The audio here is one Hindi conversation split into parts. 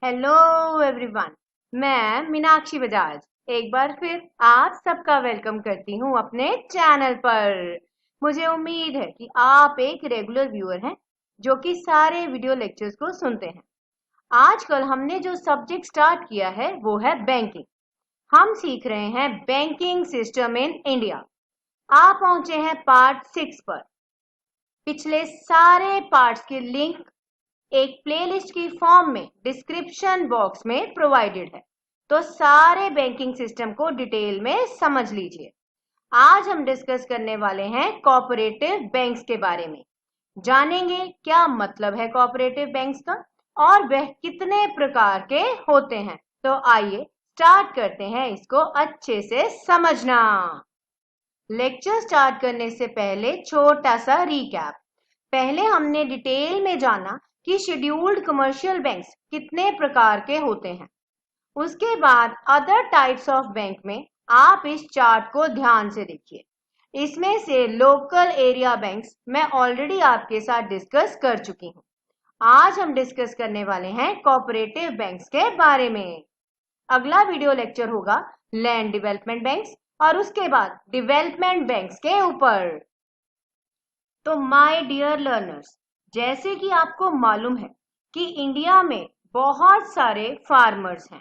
Hello everyone. मैं मीनाक्षी बजाज एक बार फिर आप सबका वेलकम करती हूँ अपने चैनल पर। मुझे उम्मीद है कि आप एक रेगुलर व्यूअर हैं जो कि सारे वीडियो लेक्चर्स को सुनते हैं। आजकल हमने जो सब्जेक्ट स्टार्ट किया है वो है बैंकिंग। हम सीख रहे हैं बैंकिंग सिस्टम इन इंडिया। आप पहुंचे हैं पार्ट 6 पर। पिछले सारे पार्ट्स के लिंक एक प्लेलिस्ट की फॉर्म में डिस्क्रिप्शन बॉक्स में प्रोवाइडेड है, तो सारे बैंकिंग सिस्टम को डिटेल में समझ लीजिए। आज हम डिस्कस करने वाले हैं कोऑपरेटिव बैंक्स के बारे में। जानेंगे क्या मतलब है कोऑपरेटिव बैंक्स का और वह कितने प्रकार के होते हैं। तो आइए स्टार्ट करते हैं इसको अच्छे से समझना। लेक्चर स्टार्ट करने से पहले छोटा सा रिकैप। पहले हमने डिटेल में जाना कि शेड्यूल्ड कमर्शियल बैंक्स कितने प्रकार के होते हैं। उसके बाद अदर टाइप्स ऑफ बैंक में आप इस चार्ट को ध्यान से देखिए। इसमें से लोकल एरिया बैंक्स मैं ऑलरेडी आपके साथ डिस्कस कर चुकी हूँ। आज हम डिस्कस करने वाले हैं कोऑपरेटिव बैंक्स के बारे में। अगला वीडियो लेक्चर होगा लैंड डेवलपमेंट बैंक्स और उसके बाद डेवलपमेंट बैंक्स के ऊपर। तो माय डियर लर्नर्स, जैसे कि आपको मालूम है कि इंडिया में बहुत सारे फार्मर्स हैं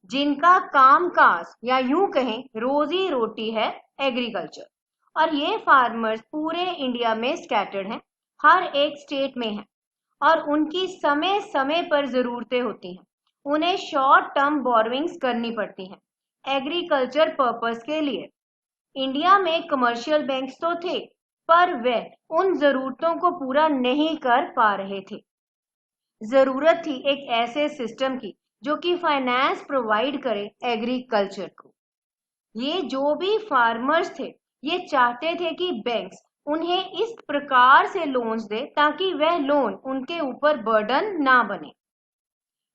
जिनका कामकाज या यूं कहें रोजी रोटी है एग्रीकल्चर। और ये फार्मर्स पूरे इंडिया में स्कैटर्ड हैं, हर एक स्टेट में हैं और उनकी समय समय पर जरूरतें होती हैं। उन्हें शॉर्ट टर्म बोरोइंग्स करनी पड़ती हैं एग्रीकल्चर पर्पस के लिए। इंडिया में कमर्शियल बैंक्स तो थे पर वे उन जरूरतों को पूरा नहीं कर पा रहे थे। जरूरत थी एक ऐसे सिस्टम की जो कि फाइनेंस प्रोवाइड करे एग्रीकल्चर को। ये जो भी फार्मर्स थे ये चाहते थे कि बैंक्स उन्हें इस प्रकार से लोन्स दे ताकि वह लोन उनके ऊपर बर्डन ना बने।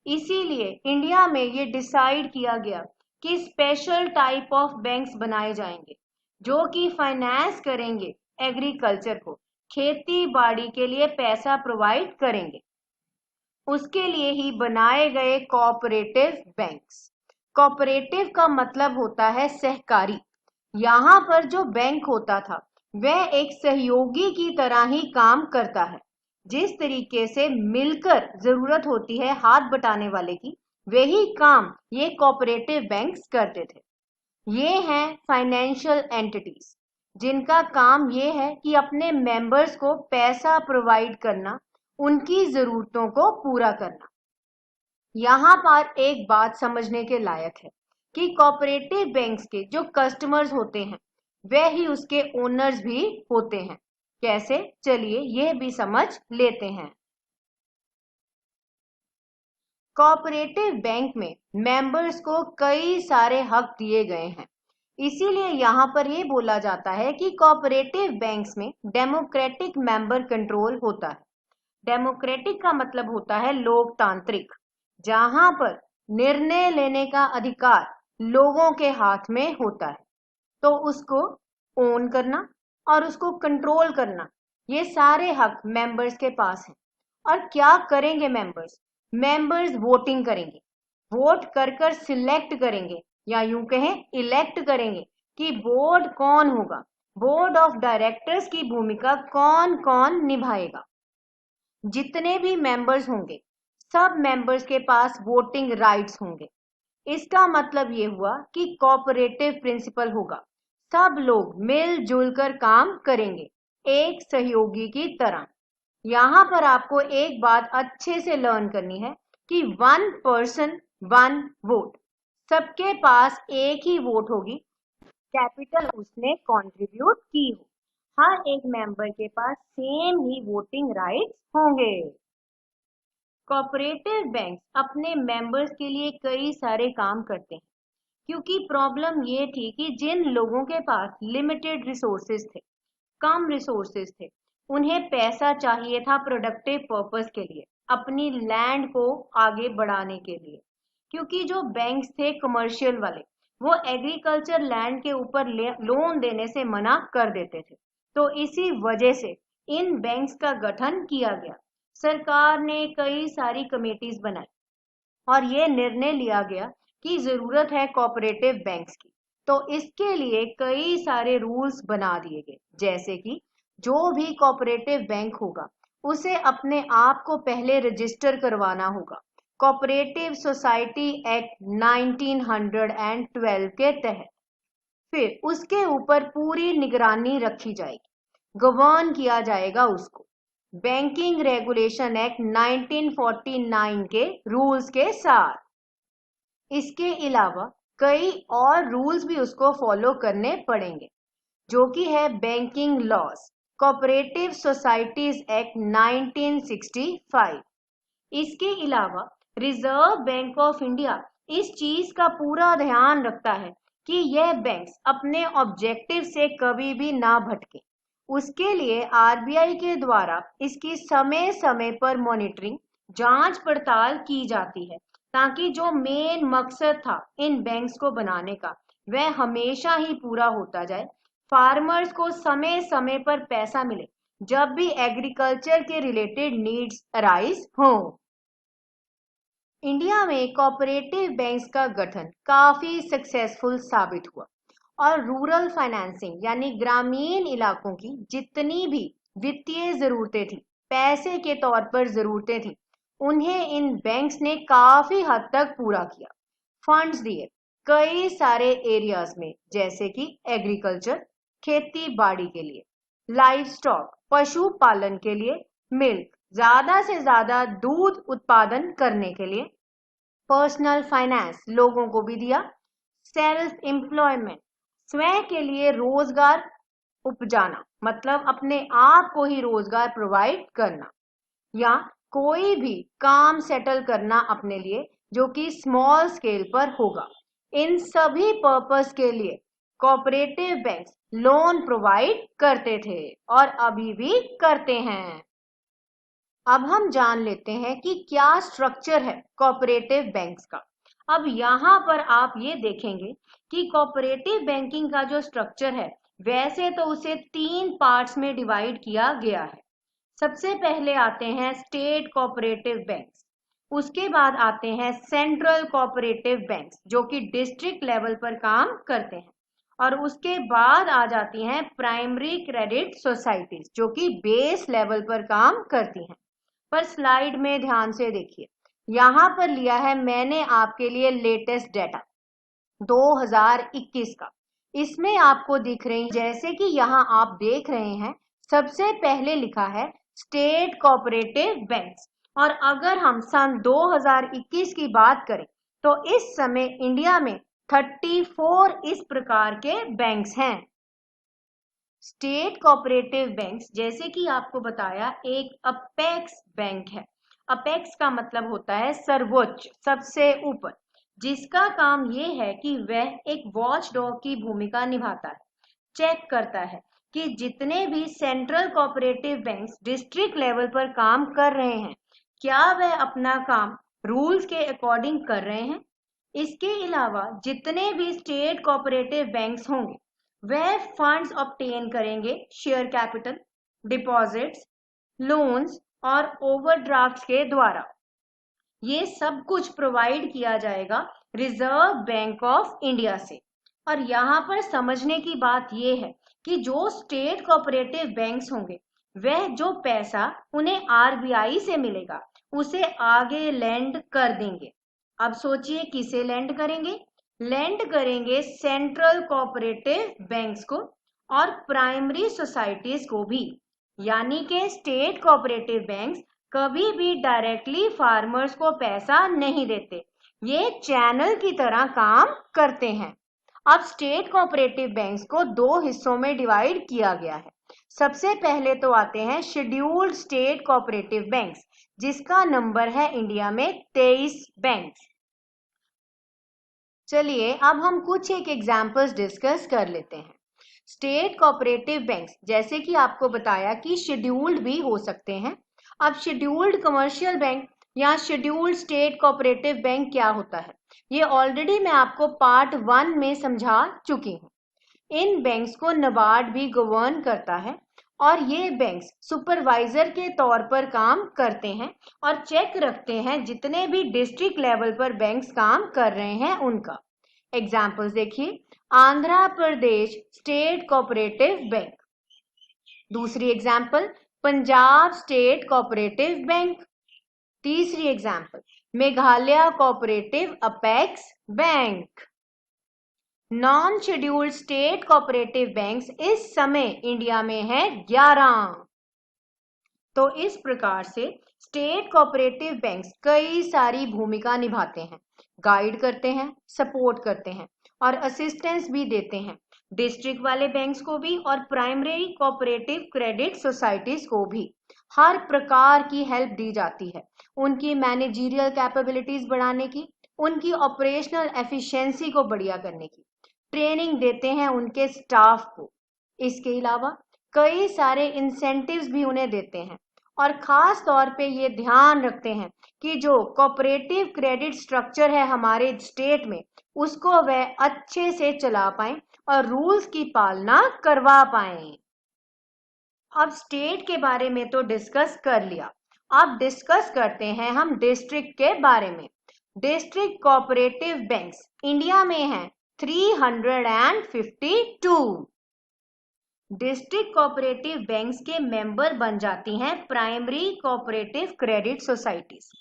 इसीलिए इंडिया में ये डिसाइड किया गया कि स्पेशल टाइप ऑफ बैंक्स बनाए जाएंगे जो कि फाइनेंस करेंगे एग्रीकल्चर को, खेती बाड़ी के लिए पैसा प्रोवाइड करेंगे। उसके लिए ही बनाए गए कोऑपरेटिव बैंक्स। कोऑपरेटिव का मतलब होता है सहकारी। यहाँ पर जो बैंक होता था वह एक सहयोगी की तरह ही काम करता है। जिस तरीके से मिलकर जरूरत होती है हाथ बटाने वाले की, वही काम ये कोऑपरेटिव बैंक्स करते थे। ये हैं फाइनेंशियल एंटिटीज जिनका काम ये है कि अपने मेंबर्स को पैसा प्रोवाइड करना, उनकी जरूरतों को पूरा करना। यहाँ पर एक बात समझने के लायक है कि कोऑपरेटिव बैंक्स के जो कस्टमर्स होते हैं वह ही उसके ओनर्स भी होते हैं। कैसे, चलिए यह भी समझ लेते हैं। कोऑपरेटिव बैंक में मेंबर्स को कई सारे हक दिए गए हैं। इसीलिए यहाँ पर यह बोला जाता है कि कोऑपरेटिव बैंक्स में डेमोक्रेटिक मेंबर कंट्रोल होता है। डेमोक्रेटिक का मतलब होता है लोकतांत्रिक, जहां पर निर्णय लेने का अधिकार लोगों के हाथ में होता है। तो उसको ओन करना और उसको कंट्रोल करना, ये सारे हक मेंबर्स के पास हैं। और क्या करेंगे मेंबर्स? मेंबर्स वोटिंग करेंगे, वोट कर कर सिलेक्ट करेंगे या यूं कहें इलेक्ट करेंगे कि बोर्ड कौन होगा, बोर्ड ऑफ डायरेक्टर्स की भूमिका कौन कौन निभाएगा। जितने भी मेंबर्स होंगे सब मेंबर्स के पास वोटिंग राइट्स होंगे। इसका मतलब ये हुआ कि कोऑपरेटिव प्रिंसिपल होगा, सब लोग मिलजुल कर काम करेंगे एक सहयोगी की तरह। यहाँ पर आपको एक बात अच्छे से लर्न करनी है कि 1 पर्सन 1 वोट। सबके पास एक ही वोट होगी, कैपिटल उसने कंट्रीब्यूट की हो। हर एक मेंबर के पास सेम ही वोटिंग राइट्स होंगे। कोऑपरेटिव बैंक्स अपने मेंबर्स के लिए कई सारे काम करते हैं, क्योंकि प्रॉब्लम ये थी कि जिन लोगों के पास लिमिटेड रिसोर्सेज थे, कम रिसोर्सेज थे, उन्हें पैसा चाहिए था प्रोडक्टिव पर्पस के लिए, अपनी लैंड को आगे बढ़ाने के लिए। क्योंकि जो बैंक्स थे कमर्शियल वाले, वो एग्रीकल्चर लैंड के ऊपर लोन देने से मना कर देते थे। तो इसी वजह से इन बैंक्स का गठन किया गया। सरकार ने कई सारी कमेटीज बनाई और ये निर्णय लिया गया कि जरूरत है कोऑपरेटिव बैंक्स की। तो इसके लिए कई सारे रूल्स बना दिए गए, जैसे कि जो भी कोऑपरेटिव बैंक होगा उसे अपने आप को पहले रजिस्टर करवाना होगा कोऑपरेटिव सोसाइटी एक्ट 1912 के तहत। फिर उसके ऊपर पूरी निगरानी रखी जाएगी, गवर्न किया जाएगा उसको बैंकिंग रेगुलेशन एक्ट 1949 के रूल्स के साथ। इसके अलावा कई और रूल्स भी उसको फॉलो करने पड़ेंगे, जो कि है banking laws cooperative societies act 1965। इसके अलावा रिजर्व बैंक ऑफ इंडिया इस चीज का पूरा ध्यान रखता है कि यह बैंक्स अपने ऑब्जेक्टिव से कभी भी ना भटके। उसके लिए आरबीआई के द्वारा इसकी समय समय पर मॉनिटरिंग, जांच पड़ताल की जाती है, ताकि जो मेन मकसद था इन बैंक्स को बनाने का वह हमेशा ही पूरा होता जाए। फार्मर्स को समय समय पर पैसा मिले जब भी एग्रीकल्चर के रिलेटेड नीड्स अराइज हों। इंडिया में कोऑपरेटिव बैंक्स का गठन काफी सक्सेसफुल साबित हुआ और रूरल फाइनेंसिंग यानी ग्रामीण इलाकों की जितनी भी वित्तीय जरूरतें थी, पैसे के तौर पर जरूरतें थी, उन्हें इन बैंक्स ने काफी हद तक पूरा किया। फंड्स दिए कई सारे एरियाज में, जैसे कि एग्रीकल्चर खेती बाड़ी के लिए, लाइव स्टॉक पशु पालन के लिए, मिल्क ज्यादा से ज्यादा दूध उत्पादन करने के लिए, पर्सनल फाइनेंस लोगों को भी दिया, सेल्फ एम्प्लॉयमेंट स्वयं के लिए रोजगार उपजाना, मतलब अपने आप को ही रोजगार प्रोवाइड करना, या कोई भी काम सेटल करना अपने लिए जो कि स्मॉल स्केल पर होगा। इन सभी पर्पस के लिए कोऑपरेटिव बैंक्स लोन प्रोवाइड करते थे और अभी भी करते हैं। अब हम जान लेते हैं कि क्या स्ट्रक्चर है कोऑपरेटिव बैंक्स का। अब यहाँ पर आप ये देखेंगे कि कोऑपरेटिव बैंकिंग का जो स्ट्रक्चर है, वैसे तो उसे 3 पार्ट्स में डिवाइड किया गया है। सबसे पहले आते हैं स्टेट कोऑपरेटिव बैंक्स, उसके बाद आते हैं सेंट्रल कोऑपरेटिव बैंक्स जो कि डिस्ट्रिक्ट लेवल पर काम करते हैं, और उसके बाद आ जाती हैं प्राइमरी क्रेडिट सोसाइटीज जो कि बेस लेवल पर काम करती हैं। पर स्लाइड में ध्यान से देखिए, यहाँ पर लिया है मैंने आपके लिए लेटेस्ट डेटा 2021 का। इसमें आपको दिख रही, जैसे कि यहाँ आप देख रहे हैं, सबसे पहले लिखा है स्टेट कोऑपरेटिव बैंक्स। और अगर हम सन 2021 की बात करें तो इस समय इंडिया में 34 इस प्रकार के बैंक्स हैं। स्टेट कोऑपरेटिव बैंक्स, जैसे कि आपको बताया, एक अपेक्स बैंक है। अपेक्स का मतलब होता है सर्वोच्च, सबसे ऊपर, जिसका काम ये है कि वह एक वॉच डॉग की भूमिका निभाता है, चेक करता है कि जितने भी central cooperative banks district level पर काम कर रहे हैं, क्या वह अपना काम रूल्स के अकॉर्डिंग कर रहे हैं। इसके अलावा जितने भी स्टेट कोऑपरेटिव बैंक्स होंगे वह फंड्स ऑब्टेन करेंगे शेयर कैपिटल, डिपॉजिट्स, लोन्स और ओवरड्राफ्ट्स के द्वारा। ये सब कुछ प्रोवाइड किया जाएगा रिजर्व बैंक ऑफ इंडिया से। और यहाँ पर समझने की बात यह है कि जो स्टेट कोऑपरेटिव बैंक्स होंगे वह जो पैसा उन्हें आरबीआई से मिलेगा उसे आगे लेंड कर देंगे। अब सोचिए किसे लेंड करेंगे? लेंड करेंगे सेंट्रल कोऑपरेटिव बैंक्स को और प्राइमरी सोसाइटीज को भी। यानी कि स्टेट कोऑपरेटिव बैंक्स कभी भी डायरेक्टली फार्मर्स को पैसा नहीं देते, ये चैनल की तरह काम करते हैं। अब स्टेट कोऑपरेटिव बैंक्स को 2 हिस्सों में डिवाइड किया गया है। सबसे पहले तो आते हैं शेड्यूल्ड स्टेट कोऑपरेटिव बैंक्स, जिसका नंबर है इंडिया में 23 बैंक्स। चलिए अब हम कुछ एक एग्जाम्पल्स डिस्कस कर लेते हैं। स्टेट कोऑपरेटिव बैंक्स, जैसे कि आपको बताया कि शेड्यूल्ड भी हो सकते हैं। अब शेड्यूल्ड कमर्शियल बैंक या शेड्यूल्ड स्टेट कोऑपरेटिव बैंक क्या होता है, ये ऑलरेडी मैं आपको पार्ट 1 में समझा चुकी हूँ। इन बैंक्स को नाबार्ड भी गवर्न करता है और ये बैंक्स सुपरवाइजर के तौर पर काम करते हैं और चेक रखते हैं जितने भी डिस्ट्रिक्ट लेवल पर बैंक्स काम कर रहे हैं उनका। एग्जाम्पल्स देखिए, Andhra Pradesh state cooperative bank. दूसरी example, Punjab state cooperative bank. तीसरी example, Meghalaya cooperative apex bank. Non scheduled state cooperative banks इस समय इंडिया में है 11। तो इस प्रकार से स्टेट कोऑपरेटिव बैंक्स कई सारी भूमिका निभाते हैं, गाइड करते हैं, सपोर्ट करते हैं और असिस्टेंस भी देते हैं डिस्ट्रिक्ट वाले बैंक्स को भी और प्राइमरी कोऑपरेटिव क्रेडिट सोसाइटीज को भी। हर प्रकार की हेल्प दी जाती है, उनकी मैनेजरियल कैपेबिलिटीज बढ़ाने की, उनकी ऑपरेशनल एफिशिएंसी को बढ़िया करने की, ट्रेनिंग देते हैं उनके स्टाफ को। इसके अलावा कई सारे इंसेंटिव्स भी उन्हें देते हैं और खास तौर पे ये ध्यान रखते हैं कि जो कोऑपरेटिव क्रेडिट स्ट्रक्चर है हमारे स्टेट में उसको वह अच्छे से चला पाएं और रूल्स की पालना करवा पाएं। अब स्टेट के बारे में तो डिस्कस कर लिया, अब डिस्कस करते हैं हम डिस्ट्रिक्ट के बारे में। डिस्ट्रिक्ट कोऑपरेटिव बैंक्स इंडिया में हैं 352। डिस्ट्रिक्ट कोऑपरेटिव बैंक्स के मेंबर बन जाती हैं प्राइमरी कोऑपरेटिव क्रेडिट सोसाइटीज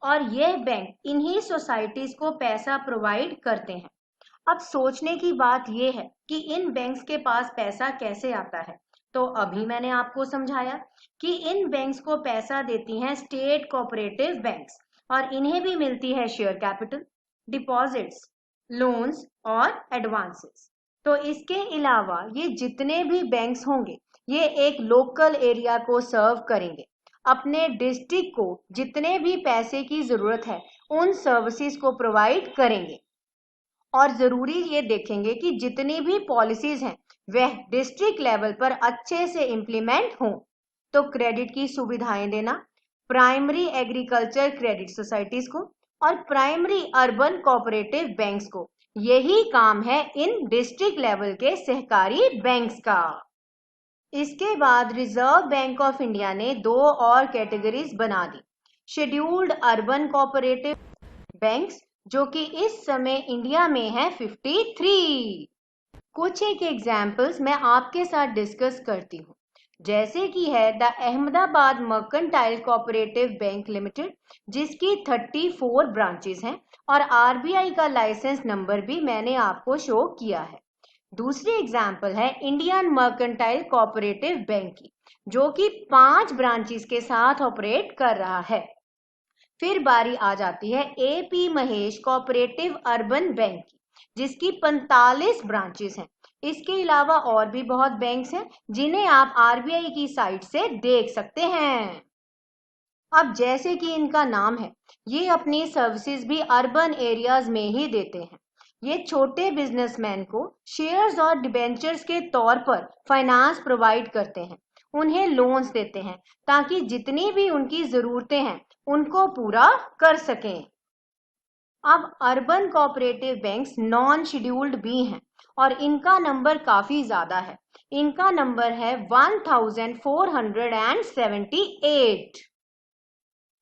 और यह बैंक इन्हीं सोसाइटीज को पैसा प्रोवाइड करते हैं। अब सोचने की बात यह है कि इन बैंक्स के पास पैसा कैसे आता है, तो अभी मैंने आपको समझाया कि इन बैंक्स को पैसा देती हैं स्टेट कोऑपरेटिव बैंक्स और इन्हें भी मिलती है शेयर कैपिटल, डिपॉजिट्स, लोन्स और एडवांसेस। तो इसके अलावा ये जितने भी बैंक्स होंगे ये एक लोकल एरिया को सर्व करेंगे, अपने डिस्ट्रिक्ट को जितने भी पैसे की जरूरत है उन सर्विसेज को प्रोवाइड करेंगे और जरूरी ये देखेंगे कि जितनी भी पॉलिसीज हैं वह डिस्ट्रिक्ट लेवल पर अच्छे से इम्प्लीमेंट हों। तो क्रेडिट की सुविधाएं देना प्राइमरी एग्रीकल्चर क्रेडिट सोसाइटीज को और प्राइमरी अर्बन कोऑपरेटिव बैंक्स को, यही काम है इन डिस्ट्रिक्ट लेवल के सहकारी बैंक्स का। इसके बाद रिजर्व बैंक ऑफ इंडिया ने 2 और कैटेगरीज बना दी, शेड्यूल्ड अर्बन कोऑपरेटिव बैंक्स जो कि इस समय इंडिया में है 53। कुछ एक एग्जाम्पल्स मैं आपके साथ डिस्कस करती हूँ, जैसे कि है the Ahmedabad mercantile cooperative bank limited जिसकी 34 ब्रांचेस हैं और आरबीआई का लाइसेंस नंबर भी मैंने आपको शो किया है। दूसरी एग्जाम्पल है इंडियन मर्केंटाइल कोऑपरेटिव बैंक की जो कि 5 ब्रांचेस के साथ ऑपरेट कर रहा है। फिर बारी आ जाती है AP Mahesh cooperative urban bank की जिसकी 45 ब्रांचेस हैं। इसके अलावा और भी बहुत बैंक्स हैं जिन्हें आप आरबीआई की साइट से देख सकते हैं। अब जैसे कि इनका नाम है, ये अपनी सर्विसेज भी अर्बन एरियाज में ही देते हैं। ये छोटे बिजनेसमैन को शेयर्स और डिबेंचर्स के तौर पर फाइनेंस प्रोवाइड करते हैं, उन्हें लोन्स देते हैं ताकि जितनी भी उनकी जरूरतें हैं उनको पूरा कर सकें। अब urban cooperative banks non scheduled भी हैं और इनका नंबर काफी ज्यादा है, इनका नंबर है 1478।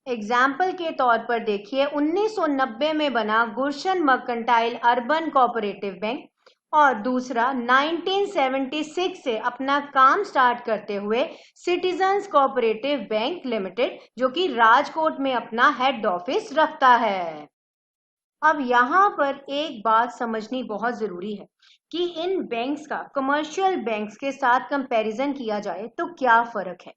एग्जाम्पल के तौर पर देखिए 1990 में बना गुलशन मर्केंटाइल अर्बन कोऑपरेटिव बैंक और दूसरा 1976 से अपना काम स्टार्ट करते हुए सिटीजन्स कोऑपरेटिव बैंक लिमिटेड जो कि राजकोट में अपना हेड ऑफिस रखता है। अब यहाँ पर एक बात समझनी बहुत जरूरी है कि इन बैंक्स का कमर्शियल बैंक्स के साथ कंपैरिजन किया जाए तो क्या फर्क है।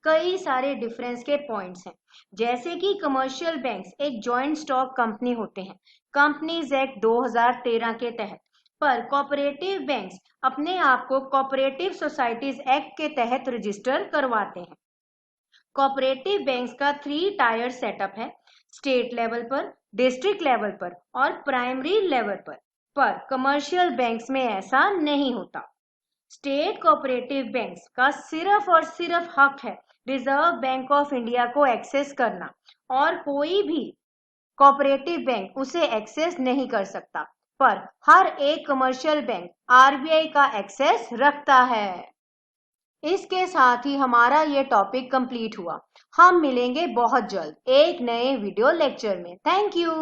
कई सारे डिफरेंस के पॉइंट्स हैं, जैसे कि कमर्शियल बैंक्स एक जॉइंट स्टॉक कंपनी होते हैं कंपनीज एक्ट 2013 के तहत, पर कोऑपरेटिव बैंक्स अपने आप को कोऑपरेटिव सोसाइटीज एक्ट के तहत रजिस्टर करवाते हैं। कोऑपरेटिव बैंक्स का 3 टायर सेटअप है, स्टेट लेवल पर, डिस्ट्रिक्ट लेवल पर और प्राइमरी लेवल पर कमर्शियल बैंक्स में ऐसा नहीं होता। स्टेट कोऑपरेटिव बैंक्स का सिर्फ और सिर्फ हक है रिजर्व बैंक ऑफ इंडिया को एक्सेस करना और कोई भी कोऑपरेटिव बैंक उसे एक्सेस नहीं कर सकता, पर हर एक कमर्शियल बैंक आरबीआई का एक्सेस रखता है। इसके साथ ही हमारा ये टॉपिक कंप्लीट हुआ। हम मिलेंगे बहुत जल्द एक नए वीडियो लेक्चर में। Thank you.